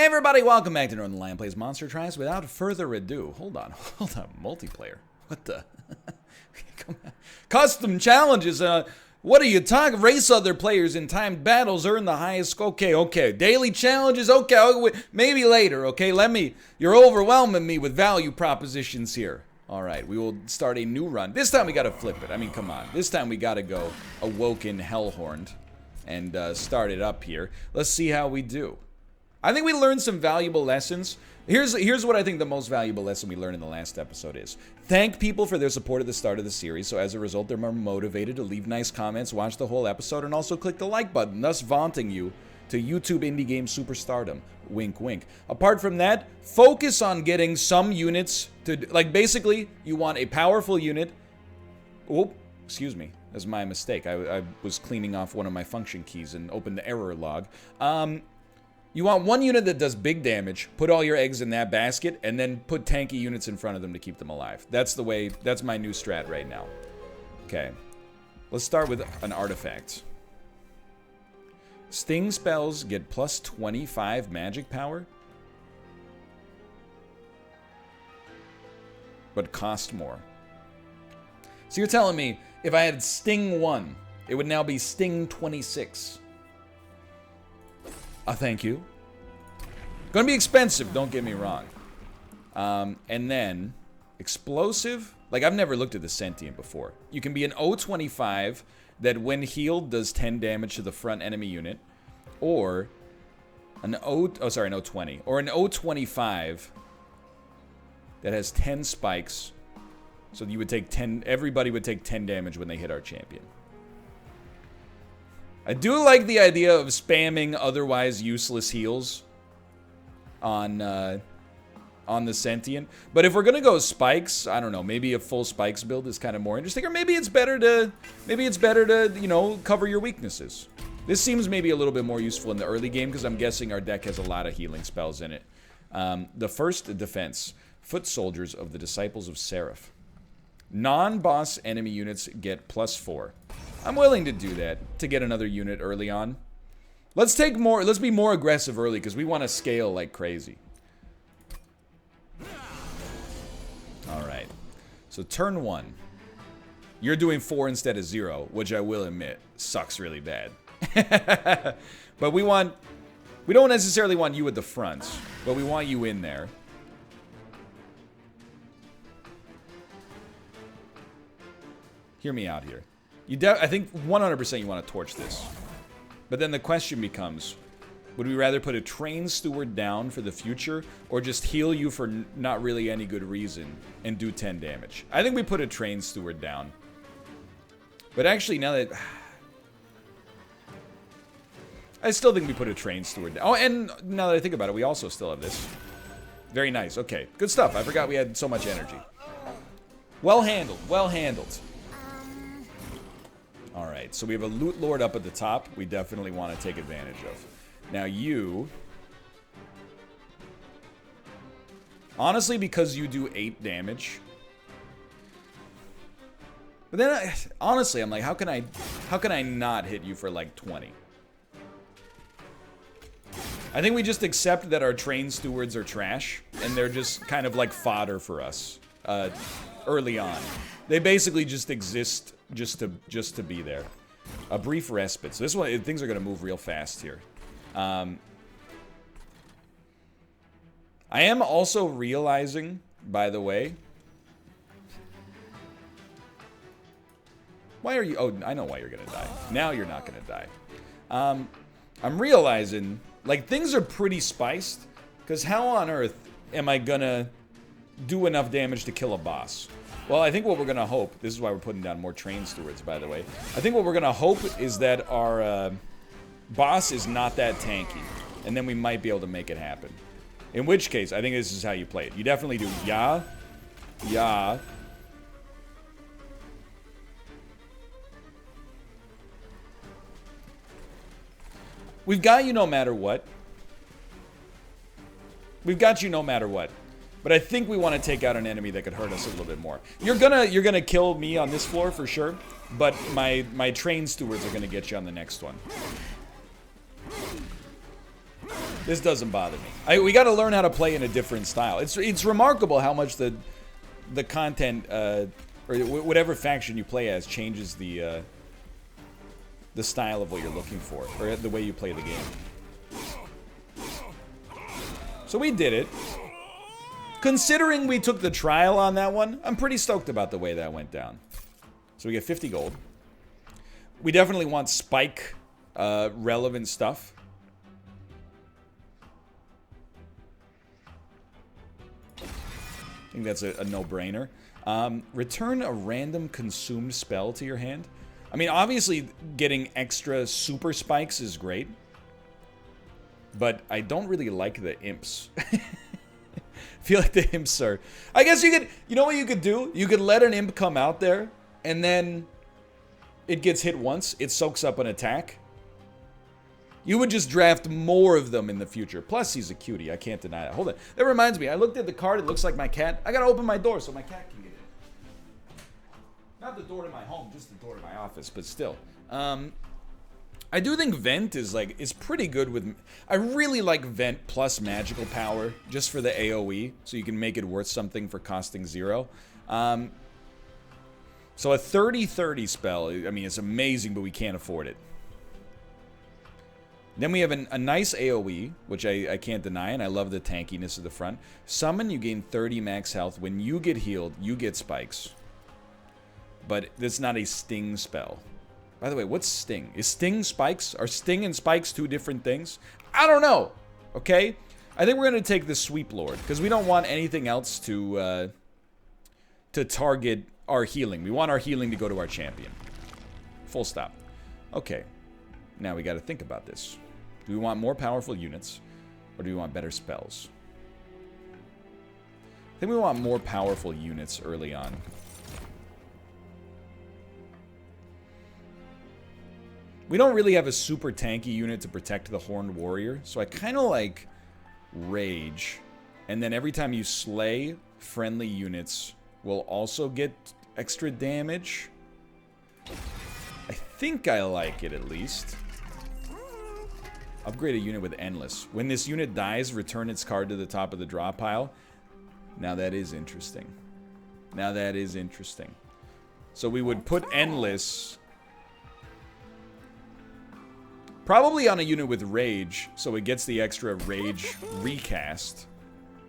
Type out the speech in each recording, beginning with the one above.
Hey everybody, welcome back to Northern Lion Plays Monster Tries. Without further ado, hold on, multiplayer. What the? Come on. Custom challenges. What are you talking? Race other players in timed battles, earn the highest. Okay. Daily challenges. Okay, maybe later. Okay, You're overwhelming me with value propositions here. All right, we will start a new run. This time we gotta flip it. I mean, come on. This time we gotta go Awoken Hellhorned and start it up here. Let's see how we do. I think we learned some valuable lessons. Here's what I think the most valuable lesson we learned in the last episode is. Thank people for their support at the start of the series, so as a result, they're more motivated to leave nice comments, watch the whole episode, and also click the like button, thus vaunting you to YouTube indie game superstardom. Wink, wink. Apart from that, focus on getting some units to, like, basically, you want a powerful unit. Oh, excuse me. That's my mistake. I was cleaning off one of my function keys and opened the error log. You want one unit that does big damage, put all your eggs in that basket, and then put tanky units in front of them to keep them alive. That's my new strat right now. Okay. Let's start with an artifact. Sting spells get plus 25 magic power, but cost more. So you're telling me if I had Sting 1, it would now be Sting 26. Thank you. Gonna be expensive, don't get me wrong. And then, explosive? Like, I've never looked at the sentient before. You can be an O25 that when healed does 10 damage to the front enemy unit. Or an O20. Or an O25 that has 10 spikes. So you would take 10, everybody would take 10 damage when they hit our champion. I do like the idea of spamming otherwise useless heals on the sentient. But if we're gonna go spikes, I don't know, maybe a full spikes build is kind of more interesting, or maybe it's better to you know, cover your weaknesses. This seems maybe a little bit more useful in the early game because I'm guessing our deck has a lot of healing spells in it. The first defense, foot soldiers of the disciples of Seraph. Non-boss enemy units get +4. I'm willing to do that, to get another unit early on. Let's be more aggressive early, because we want to scale like crazy. Alright. So turn 1. You're doing 4 instead of 0, which I will admit, sucks really bad. But we don't necessarily want you at the front, but we want you in there. Hear me out here. I think 100% you want to torch this. But then the question becomes, would we rather put a train steward down for the future, or just heal you for not really any good reason and do 10 damage? I think we put a train steward down. But actually, now that... I still think we put a train steward down. Oh, and now that I think about it, we also still have this. Very nice. Okay, good stuff. I forgot we had so much energy. Well handled. Well handled. Alright, so we have a loot lord up at the top we definitely want to take advantage of. Now you... honestly, because you do 8 damage... but then, honestly, I'm like, how can I not hit you for like 20? I think we just accept that our train stewards are trash, and they're just kind of like fodder for us early on. They basically just exist just to be there. A brief respite. So this one, things are going to move real fast here. I am also realizing, by the way... why are you... oh, I know why you're going to die. Now you're not going to die. I'm realizing, like, things are pretty spiced, because how on earth am I going to do enough damage to kill a boss? Well, I think what we're going to hope... this is why we're putting down more train stewards, by the way. I think what we're going to hope is that our boss is not that tanky. And then we might be able to make it happen. In which case, I think this is how you play it. You definitely do ya. We've got you no matter what. We've got you no matter what. But I think we want to take out an enemy that could hurt us a little bit more. You're gonna kill me on this floor for sure, but my train stewards are gonna get you on the next one. This doesn't bother me. We got to learn how to play in a different style. It's remarkable how much the content or whatever faction you play as changes the style of what you're looking for, or the way you play the game. So we did it. Considering we took the trial on that one, I'm pretty stoked about the way that went down. So we get 50 gold. We definitely want spike relevant stuff. I think that's a no-brainer. Return a random consumed spell to your hand. I mean, obviously, getting extra super spikes is great. But I don't really like the imps. I feel like the imps are... I guess you could... You know what you could do? You could let an imp come out there, and then it gets hit once. It soaks up an attack. You would just draft more of them in the future. Plus, he's a cutie. I can't deny that. Hold on. That reminds me. I looked at the card. It looks like my cat. I gotta open my door so my cat can get in. Not the door to my home, just the door to my office, but still. I do think Vent is pretty good with... I really like Vent plus magical power, just for the AoE, so you can make it worth something for costing 0. So a 30-30 spell, I mean, it's amazing, but we can't afford it. Then we have a nice AoE, which I can't deny, and I love the tankiness of the front. Summon, you gain 30 max health. When you get healed, you get spikes. But it's not a sting spell. By the way, what's sting? Is sting spikes? Are sting and spikes two different things? I don't know. Okay? I think we're going to take the Sweep Lord, because we don't want anything else to target our healing. We want our healing to go to our champion. Full stop. Okay. Now we got to think about this. Do we want more powerful units, or do we want better spells? I think we want more powerful units early on. We don't really have a super tanky unit to protect the Horned Warrior, so I kind of like Rage. And then every time you slay, friendly units will also get extra damage. I think I like it, at least. Upgrade a unit with Endless. When this unit dies, return its card to the top of the draw pile. Now that is interesting. Now that is interesting. So we would put Endless... probably on a unit with Rage, so it gets the extra Rage recast.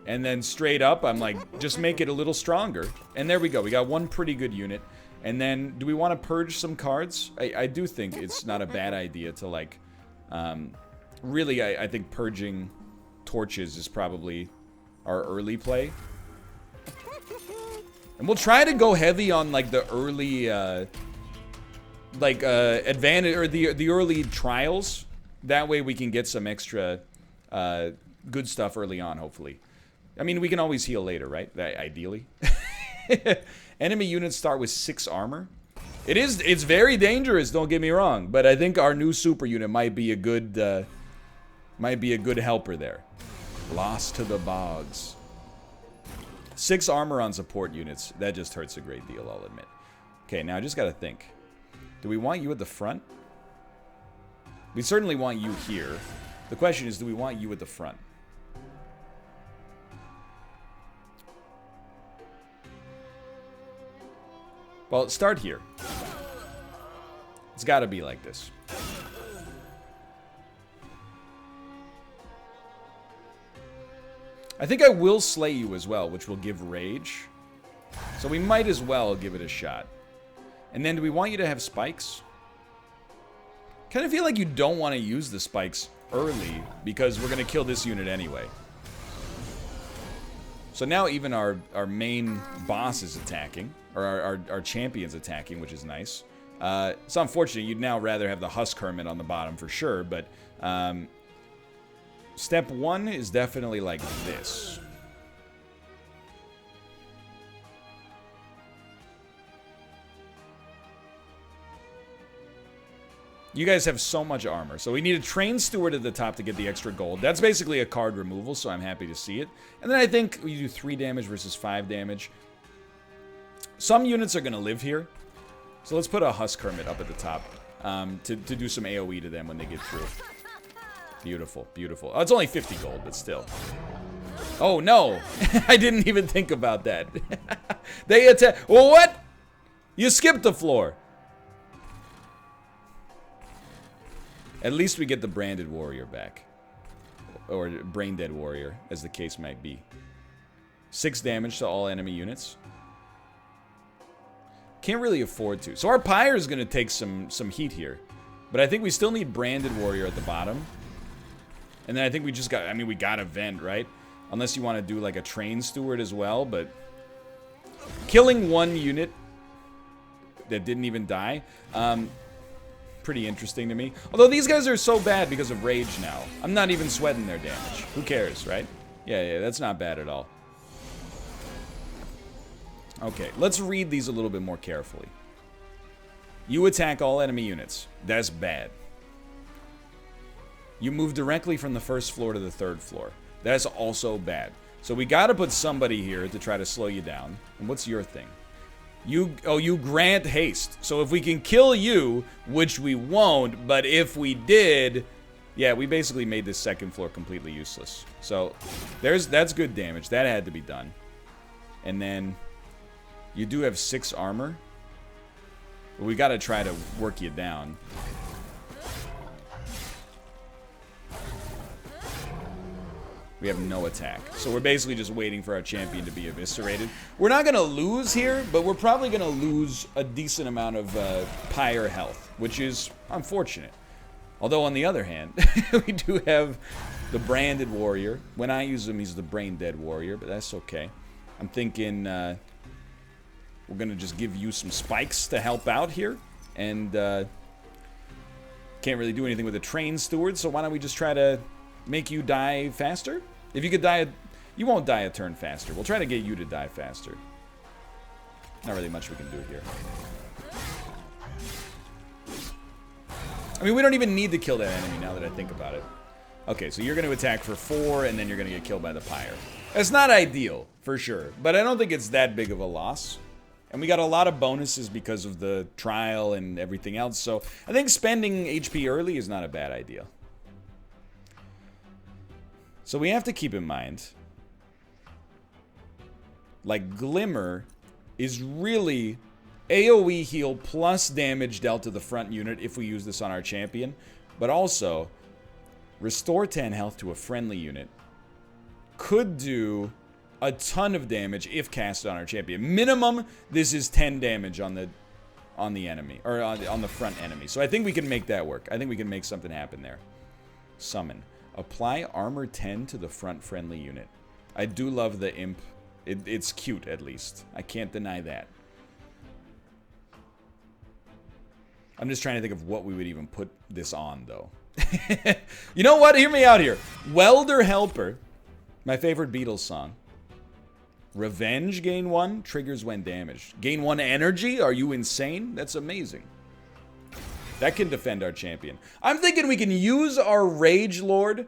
And then straight up, I'm like, just make it a little stronger. And there we go. We got one pretty good unit. And then, do we want to purge some cards? I do think it's not a bad idea to, like... really, I think purging torches is probably our early play. And we'll try to go heavy on, like, the early... advantage, or the early trials. That way we can get some extra good stuff early on, hopefully. I mean, we can always heal later, right? Ideally. Enemy units start with 6 armor. It's very dangerous, don't get me wrong, but I think our new super unit might be a good helper there. Lost to the bogs. 6 armor on support units. That just hurts a great deal, I'll admit. Okay, now I just gotta think. Do we want you at the front? We certainly want you here. The question is, do we want you at the front? Well, start here. It's got to be like this. I think I will slay you as well, which will give rage. So we might as well give it a shot. And then do we want you to have spikes? Kind of feel like you don't want to use the spikes early because we're going to kill this unit anyway. So now even our main boss is attacking, or our champion's attacking, which is nice. It's unfortunate. You'd now rather have the Husk Hermit on the bottom for sure, but step 1 is definitely like this. You guys have so much armor. So we need a Trained Steward at the top to get the extra gold. That's basically a card removal, so I'm happy to see it. And then I think we do 3 damage versus 5 damage. Some units are going to live here. So let's put a Husk Hermit up at the top to do some AoE to them when they get through. Beautiful, beautiful. Oh, it's only 50 gold, but still. Oh, no. I didn't even think about that. They attack. Well, what? You skipped the floor. At least we get the branded warrior back. Or brain dead warrior, as the case might be. 6 damage to all enemy units. Can't really afford to. So our pyre is going to take some heat here. But I think we still need branded warrior at the bottom. And then I think we just got, I mean, we got a vent, right? Unless you want to do like a train steward as well, but killing 1 unit that didn't even die, pretty interesting to me. Although these guys are so bad because of rage now. I'm not even sweating their damage. Who cares, right? Yeah, that's not bad at all. Okay, let's read these a little bit more carefully. You attack all enemy units. That's bad. You move directly from the 1st floor to the 3rd floor. That's also bad. So we gotta put somebody here to try to slow you down. And what's your thing? You grant haste. So if we can kill you, which we won't, but if we did, yeah, we basically made this 2nd floor completely useless. So that's good damage. That had to be done. And then you do have 6 armor. But we gotta try to work you down. We have no attack. So we're basically just waiting for our champion to be eviscerated. We're not going to lose here, but we're probably going to lose a decent amount of pyre health, which is unfortunate. Although, on the other hand, we do have the branded warrior. When I use him, he's the brain dead warrior, but that's okay. I'm thinking we're going to just give you some spikes to help out here. And can't really do anything with a train steward, so why don't we just try to make you die faster? If you could die, you won't die a turn faster. We'll try to get you to die faster. Not really much we can do here. I mean, we don't even need to kill that enemy now that I think about it. Okay, so you're going to attack for 4, and then you're going to get killed by the pyre. That's not ideal, for sure. But I don't think it's that big of a loss. And we got a lot of bonuses because of the trial and everything else. So I think spending HP early is not a bad idea. So we have to keep in mind, like, Glimmer is really AoE heal plus damage dealt to the front unit if we use this on our champion. But also, restore 10 health to a friendly unit could do a ton of damage if cast on our champion. Minimum, this is 10 damage on the enemy, or on the front enemy. So I think we can make that work. I think we can make something happen there. Summon. Apply armor 10 to the front friendly unit. I do love the imp. It's cute, at least. I can't deny that. I'm just trying to think of what we would even put this on, though. You know what? Hear me out here. Welder Helper. My favorite Beatles song. Revenge, gain 1. Triggers when damaged. Gain 1 energy? Are you insane? That's amazing. That can defend our champion. I'm thinking we can use our Rage Lord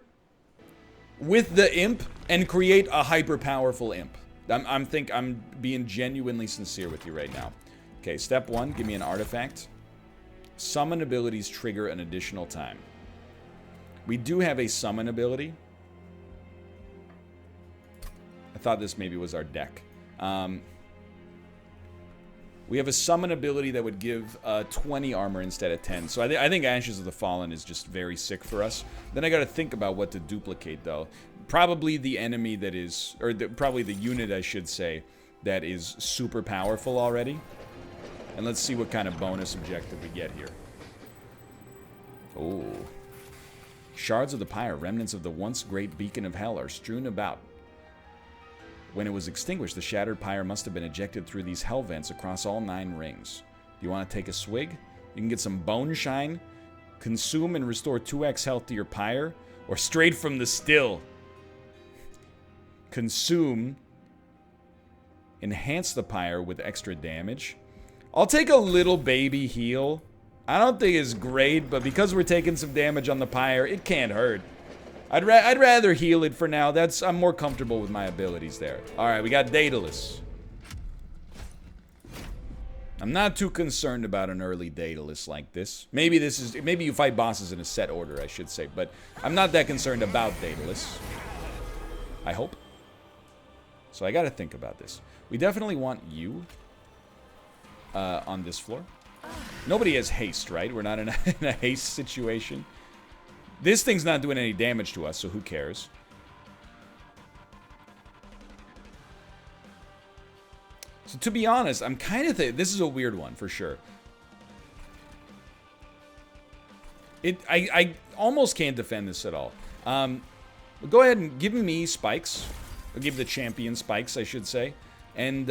with the imp and create a hyper-powerful imp. I'm being genuinely sincere with you right now. Okay, step 1, give me an artifact. Summon abilities trigger an additional time. We do have a summon ability. I thought this maybe was our deck. We have a summon ability that would give 20 armor instead of 10. So I think Ashes of the Fallen is just very sick for us. Then I got to think about what to duplicate, though. Probably the enemy that is, or probably the unit, I should say, that is super powerful already. And let's see what kind of bonus objective we get here. Oh. Shards of the Pyre, remnants of the once great beacon of hell, are strewn about. When it was extinguished, the shattered pyre must have been ejected through these hell vents across all 9 rings. Do you want to take a swig? You can get some bone shine, consume and restore 2x health to your pyre, or straight from the still. Consume, enhance the pyre with extra damage. I'll take a little baby heal. I don't think it's great, but because we're taking some damage on the pyre, it can't hurt. I'd rather heal it for now. I'm more comfortable with my abilities there. All right, we got Daedalus. I'm not too concerned about an early Daedalus like this. Maybe you fight bosses in a set order, I should say, but I'm not that concerned about Daedalus. I hope. So I gotta think about this. We definitely want you on this floor. Nobody has haste, right? We're not in a haste situation. This thing's not doing any damage to us, so who cares? So to be honest, I'm kind of this is a weird one for sure. I almost can't defend this at all. Go ahead and give me spikes. I'll give the champion spikes, I should say. And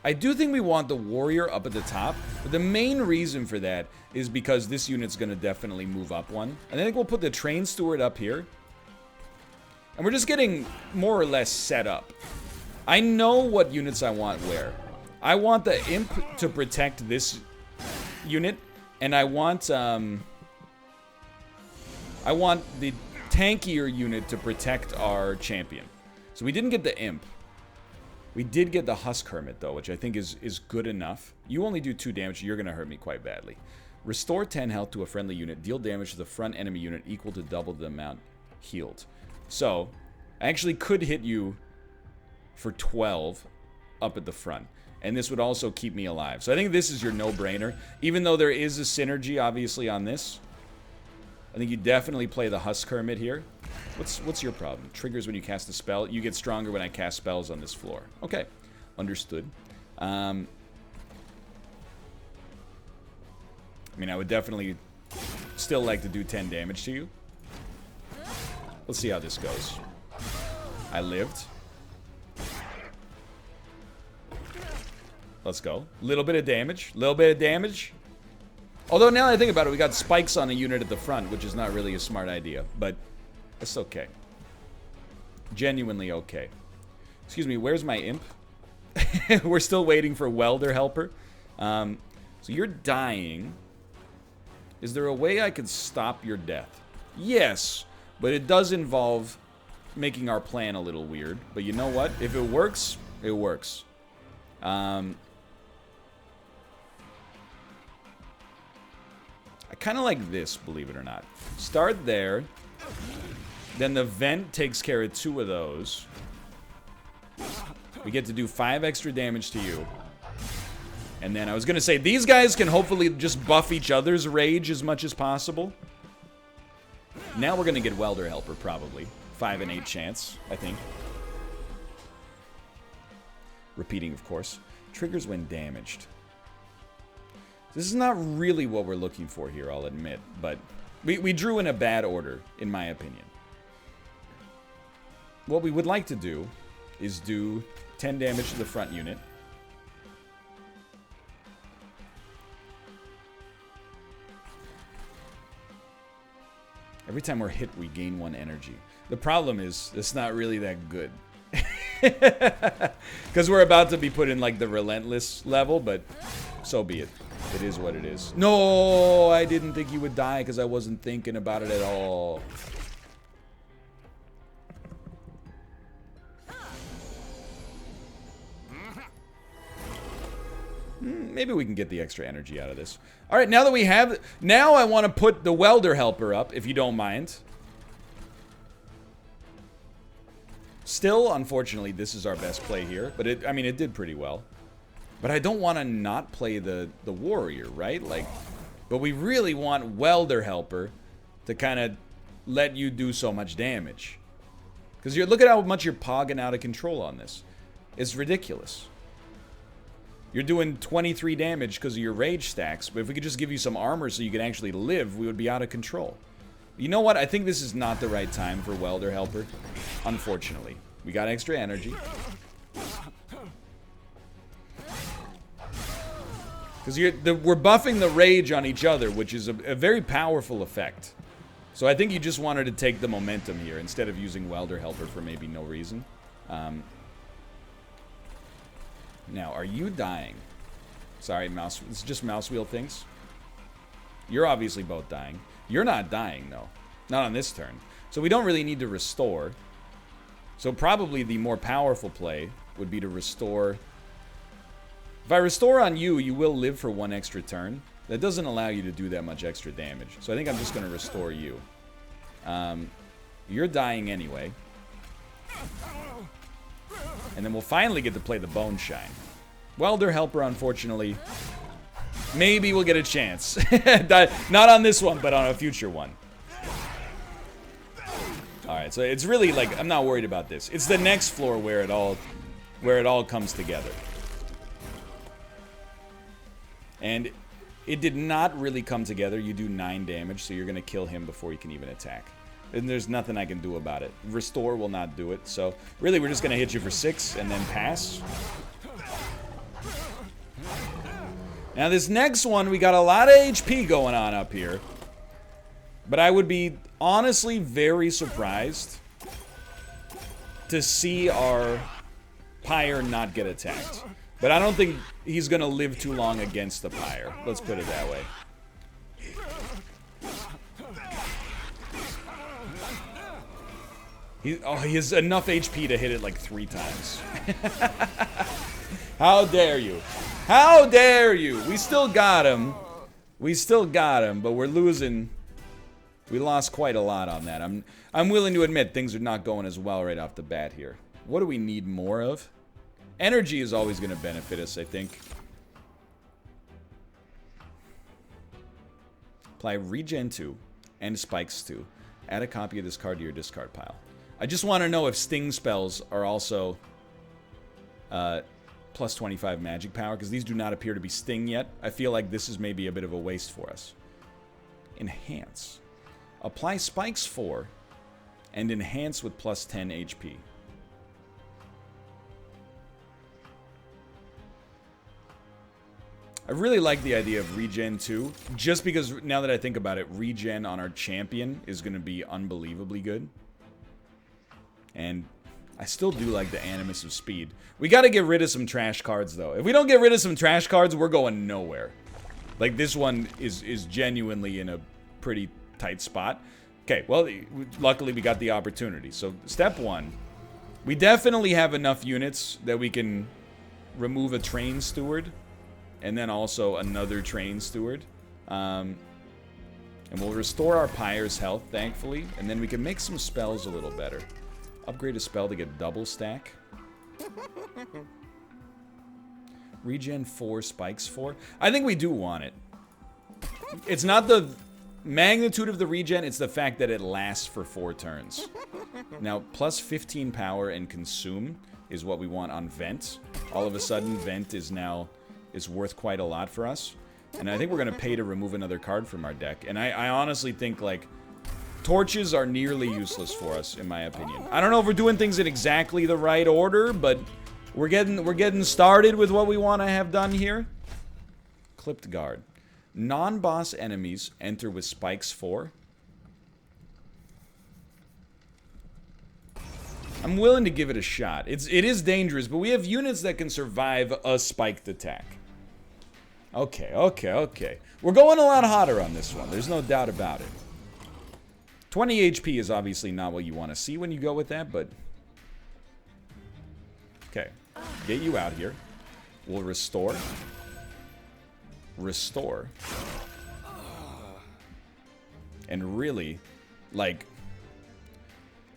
I do think we want the warrior up at the top. But the main reason for that is because this unit's going to definitely move up one. And I think we'll put the train steward up here. And we're just getting more or less set up. I know what units I want where. I want the imp to protect this unit, and I want the tankier unit to protect our champion. So we didn't get the imp. We did get the husk hermit though, which I think is good enough. You only do 2 damage. You're gonna hurt me quite badly. Restore 10 health to a friendly unit. Deal damage to the front enemy unit equal to double the amount healed. So I actually could hit you for 12 up at the front. And this would also keep me alive. So I think this is your no-brainer. Even though there is a synergy, obviously, on this. I think you definitely play the Husk Hermit here. What's your problem? Triggers when you cast a spell. You get stronger when I cast spells on this floor. Okay. Understood. I mean, I would definitely still like to do 10 damage to you. Let's see how this goes. I lived. Let's go. Little bit of damage. Little bit of damage. Although now that I think about it, we got spikes on a unit at the front, which is not really a smart idea. But it's okay. Genuinely okay. Excuse me, where's my imp? We're still waiting for welder helper. So you're dying. Is there a way I could stop your death? Yes, but it does involve making our plan a little weird. But you know what? If it works, it works. I kind of like this, believe it or not. Start there. Then the vent takes care of 2 of those. We get to do 5 extra damage to you. And then I was going to say, these guys can hopefully just buff each other's rage as much as possible. Now we're going to get welder helper, probably. 5 and 8 chance, I think. Repeating, of course. Triggers when damaged. This is not really what we're looking for here, I'll admit. But we drew in a bad order, in my opinion. What we would like to do is do 10 damage to the front unit. Every time we're hit, we gain 1 energy. The problem is, it's not really that good. Because we're about to be put in like the relentless level, but so be it. It is what it is. No, I didn't think you would die because I wasn't thinking about it at all. Maybe we can get the extra energy out of this. All right, now that we have... Now I want to put the welder helper up, if you don't mind. Still, unfortunately, this is our best play here. But I mean, it did pretty well. But I don't want to not play the warrior, right? Like, but we really want welder helper to kind of let you do so much damage. Because look at how much you're pogging out of control on this. It's ridiculous. You're doing 23 damage because of your rage stacks. But if we could just give you some armor so you could actually live, we would be out of control. You know what? I think this is not the right time for welder helper. Unfortunately. We got extra energy. Because we're buffing the rage on each other, which is a very powerful effect. So I think you just wanted to take the momentum here instead of using welder helper for maybe no reason. Now, are you dying? Sorry, mouse. It's just mouse wheel things. You're obviously both dying. You're not dying, though. Not on this turn. So we don't really need to restore. So probably the more powerful play would be to restore If I restore on you, you will live for 1 extra turn. That doesn't allow you to do that much extra damage. So I think I'm just going to restore you. You're dying anyway. And then we'll finally get to play the Bone Shine. Welder Helper, unfortunately. Maybe we'll get a chance. Not on this one, but on a future one. Alright, so it's really like, I'm not worried about this. It's the next floor where it all comes together. And it did not really come together. You do 9 damage, so you're going to kill him before you can even attack. And there's nothing I can do about it. Restore will not do it. So really, we're just going to hit you for 6 and then pass. Now this next one, we got a lot of HP going on up here. But I would be honestly very surprised to see our Pyre not get attacked. But I don't think he's going to live too long against the Pyre. Let's put it that way. He has enough HP to hit it like 3 times. How dare you? How dare you? We still got him. We still got him, but we're losing. We lost quite a lot on that. I'm willing to admit things are not going as well right off the bat here. What do we need more of? Energy is always going to benefit us, I think. Apply Regen 2 and Spikes 2. Add a copy of this card to your discard pile. I just want to know if Sting spells are also plus 25 magic power, because these do not appear to be Sting yet. I feel like this is maybe a bit of a waste for us. Enhance. Apply Spikes 4 and enhance with plus 10 HP. I really like the idea of Regen 2, just because now that I think about it, Regen on our champion is going to be unbelievably good. And I still do like the Animus of Speed. We got to get rid of some trash cards, though. If we don't get rid of some trash cards, we're going nowhere. Like, this one is genuinely in a pretty tight spot. Okay, well, luckily we got the opportunity. So, step 1. We definitely have enough units that we can remove a Train Steward. And then also another Train Steward. And we'll restore our Pyre's health, thankfully. And then we can make some spells a little better. Upgrade a spell to get double stack. Regen 4, Spikes 4. I think we do want it. It's not the magnitude of the regen, it's the fact that it lasts for 4 turns. Now, plus 15 power and consume is what we want on Vent. All of a sudden, Vent is worth quite a lot for us. And I think we're going to pay to remove another card from our deck. And I honestly think, like, torches are nearly useless for us, in my opinion. I don't know if we're doing things in exactly the right order, but we're getting started with what we want to have done here. Clipped Guard. Non-boss enemies enter with Spikes 4. I'm willing to give it a shot. It is dangerous, but we have units that can survive a spiked attack. Okay. We're going a lot hotter on this one. There's no doubt about it. 20 HP is obviously not what you want to see when you go with that, but... Okay. Get you out here. We'll restore. Restore. And really, like...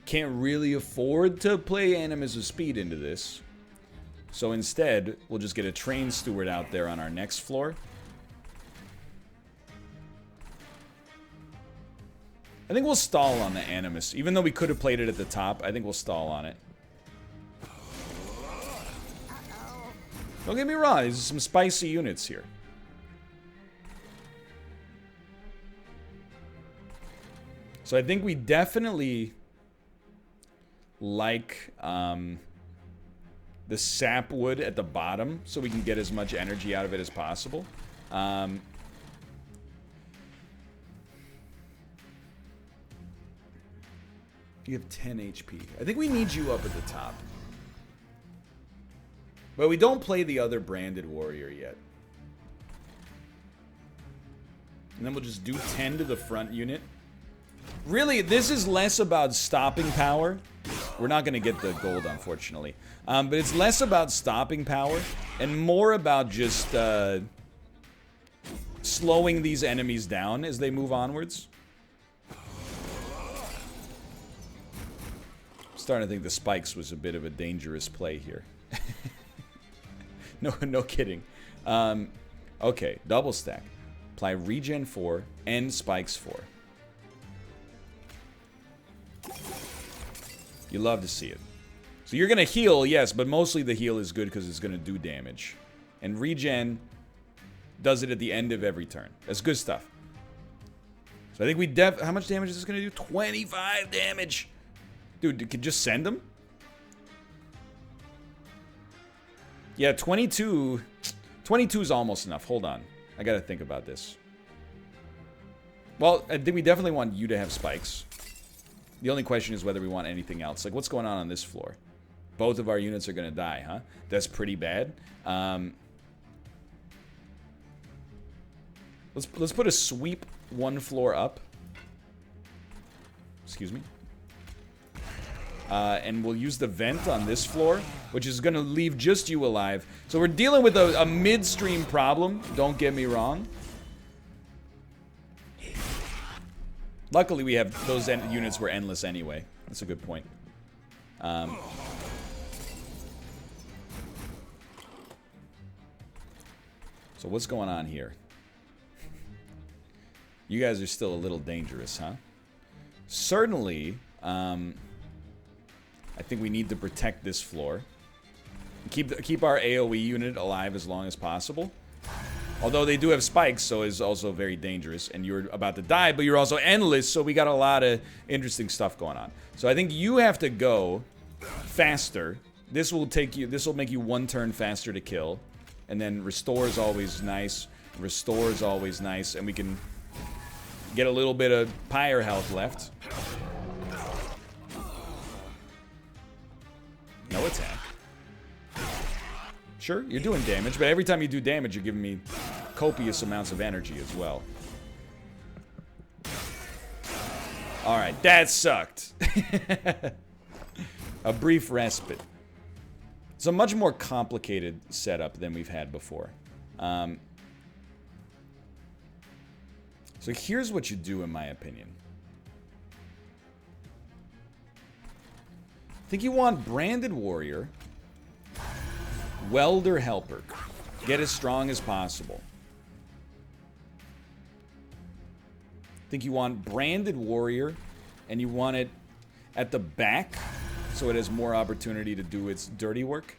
Can't really afford to play Animus of Speed into this. So instead, we'll just get a Train Steward out there on our next floor. I think we'll stall on the Animus. Even though we could have played it at the top, I think we'll stall on it. Don't get me wrong, there's some spicy units here. So I think we definitely like the sapwood at the bottom so we can get as much energy out of it as possible. You have 10 HP. I think we need you up at the top. But we don't play the other branded warrior yet. And then we'll just do 10 to the front unit. Really, this is less about stopping power. We're not going to get the gold, unfortunately. But it's less about stopping power and more about just slowing these enemies down as they move onwards. I'm starting to think the spikes was a bit of a dangerous play here. No kidding. Okay, double stack. Apply regen 4 and spikes 4. You love to see it. So you're going to heal, yes, but mostly the heal is good because it's going to do damage. And regen does it at the end of every turn. That's good stuff. So I think we how much damage is this going to do? 25 damage. Dude, you could just send them? Yeah, 22. 22 is almost enough. Hold on. I got to think about this. Well, I think we definitely want you to have spikes. The only question is whether we want anything else. Like, what's going on this floor? Both of our units are going to die, huh? That's pretty bad. Let's put a sweep one floor up. Excuse me. And we'll use the vent on this floor, which is going to leave just you alive. So we're dealing with a midstream problem. Don't get me wrong. Luckily, we have those units were endless anyway. That's a good point. So what's going on here? You guys are still a little dangerous, huh? Certainly, I think we need to protect this floor. Keep our AoE unit alive as long as possible. Although they do have spikes, so it's also very dangerous. And you're about to die, but you're also endless, so we got a lot of interesting stuff going on. So I think you have to go faster. This will make you one turn faster to kill. And then restore is always nice. Restore is always nice. And we can get a little bit of pyre health left. No attack. Sure, you're doing damage, but every time you do damage, you're giving me copious amounts of energy as well. Alright, that sucked. A brief respite. It's a much more complicated setup than we've had before. So here's what you do, in my opinion. I think you want Branded Warrior, Welder Helper. Get as strong as possible. I think you want Branded Warrior, and you want it at the back, so it has more opportunity to do its dirty work.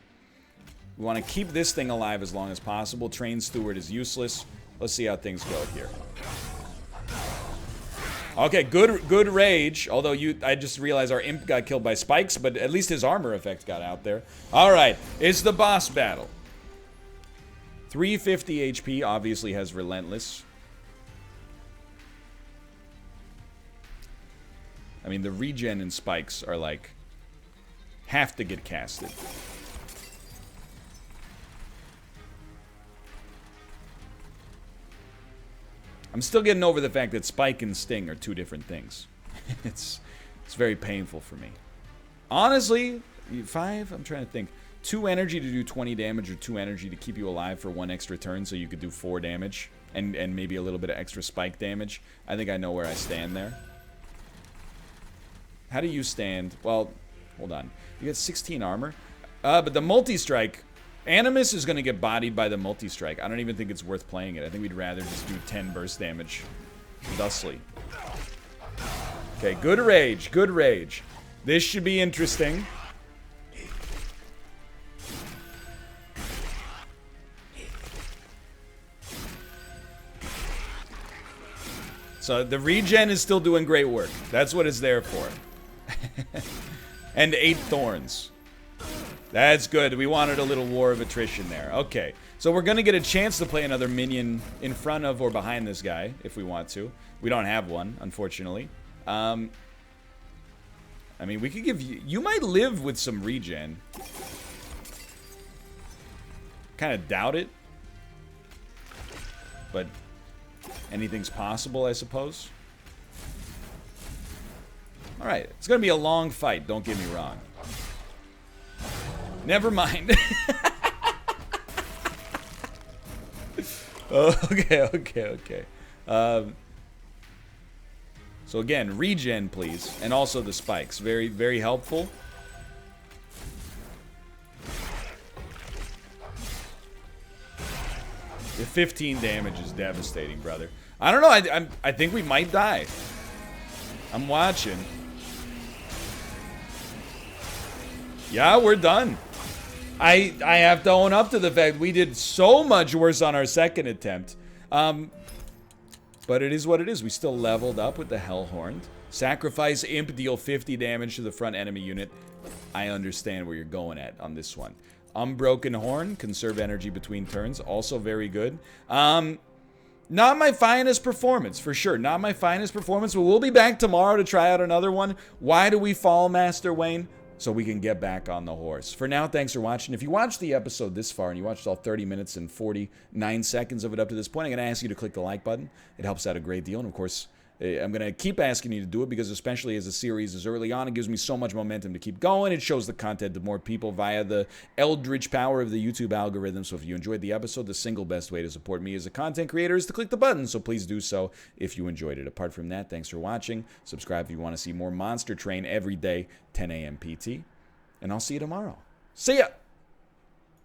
We want to keep this thing alive as long as possible. Trained Steward is useless. Let's see how things go here. Okay, good rage. Although I just realized our imp got killed by spikes, but at least his armor effect got out there. All right, it's the boss battle. 350 HP, obviously has Relentless. I mean, the regen and spikes are like, have to get casted. I'm still getting over the fact that Spike and Sting are two different things. It's very painful for me. Honestly, 5, I'm trying to think. 2 energy to do 20 damage or 2 energy to keep you alive for 1 extra turn so you could do 4 damage and maybe a little bit of extra spike damage. I think I know where I stand there. How do you stand? Well, hold on. You got 16 armor. But the multi-strike... Animus is going to get bodied by the multi-strike. I don't even think it's worth playing it. I think we'd rather just do 10 burst damage thusly. Okay, good rage. Good rage. This should be interesting. So the regen is still doing great work. That's what it's there for. And 8 thorns. That's good. We wanted a little war of attrition there. Okay. So we're going to get a chance to play another minion in front of or behind this guy, if we want to. We don't have one, unfortunately. I mean, we could give you... You might live with some regen. Kind of doubt it. But anything's possible, I suppose. Alright. It's going to be a long fight, don't get me wrong. Never mind. Okay. So again, regen, please. And also the spikes. Very, very helpful. The 15 damage is devastating, brother. I don't know. I think we might die. I'm watching. Yeah, we're done. I have to own up to the fact we did so much worse on our second attempt. But it is what it is. We still leveled up with the Hellhorn. Sacrifice Imp, deal 50 damage to the front enemy unit. I understand where you're going at on this one. Unbroken Horn, conserve energy between turns. Also very good. Not my finest performance, for sure. Not my finest performance, but we'll be back tomorrow to try out another one. Why do we fall, Master Wayne? So we can get back on the horse. For now, thanks for watching. If you watched the episode this far and you watched all 30 minutes and 49 seconds of it up to this point, I'm going to ask you to click the like button. It helps out a great deal. And of course, I'm going to keep asking you to do it because especially as the series is early on, it gives me so much momentum to keep going. It shows the content to more people via the eldritch power of the YouTube algorithm. So if you enjoyed the episode, the single best way to support me as a content creator is to click the button. So please do so if you enjoyed it. Apart from that, thanks for watching. Subscribe if you want to see more Monster Train every day, 10 a.m. PT. And I'll see you tomorrow. See ya!